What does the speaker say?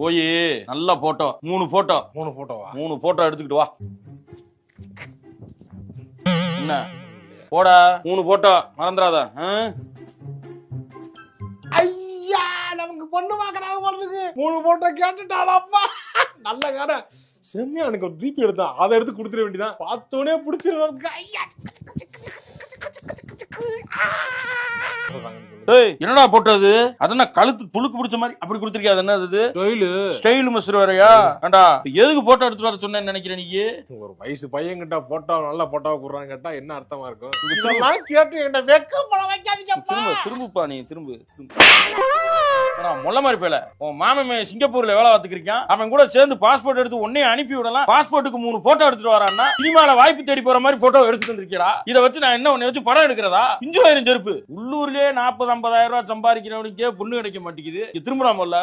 போய் நல்ல photo 3 photo 3 போட்டோவா? 3 photo எடுத்துக்கிட்டு வா. என்ன போடா 3 போட்டோ மறந்துடாத. ஐயா நமக்கு பொண்ணு பாக்குறாங்க போல இருக்கு. 3 போட்டோ கேட்டுட்டாளப்பா. நல்ல காட செம்மையா எனக்கு ஒரு பிபி எடுத்தான். அதை எடுத்து கொடுத்துட வேண்டியதான். பார்த்தோனே பிடிச்சிருக்கு. ஐயா ஏய் என்னடா போட்டது? அதென்ன கழுத்து துளுக்கு பிடிச்ச மாதிரி அப்படி கொடுத்திருக்கியா? அது என்ன அது? ஸ்டைல் மிஸ்டர் வேறயா? ஏண்டா எதுக்கு போட்டோ எடுத்துட்டு வர சொன்னேன்னு நினைக்கிறேன் நீ? ஒரு வயசு பையன் கிட்ட போட்டோ நல்ல போட்டோவை குடுறான்னு கேட்டா என்ன அர்த்தமா இருக்கும்? இதெல்லாம் கேட்டு என்ன வெக்கப்பட வைக்காதீங்கப்பா. திரும்புப்பா நீ திரும்பு. முள்ள மாதிரி பேல உன் மாமன் சிங்கப்பூர்ல வேலை பார்த்துக்கிருக்கான். அவன் கூட சேர்ந்து பாஸ்போர்ட் எடுத்து உடனே அனுப்பி விடலாம். பாஸ்போர்ட்டுக்கு 3 போட்டோ எடுத்துட்டு வரான்னா சினிமால வாய்ப்பு தேடி போற மாதிரி போட்டோ எடுத்துட்டு வந்திருக்கா. இதை வச்சு நான் என்ன உன்னை வச்சு படம் எடுக்கிறதா? இஞ்சு ஆயிரம் செருப்பு. உள்ளூர்லயே 40-50 ஆயிரம் ரூபாய் சம்பாதிக்கிறவனுக்கே பொண்ணு கிடைக்க மாட்டேங்குது. திரும்புறாமல்ல.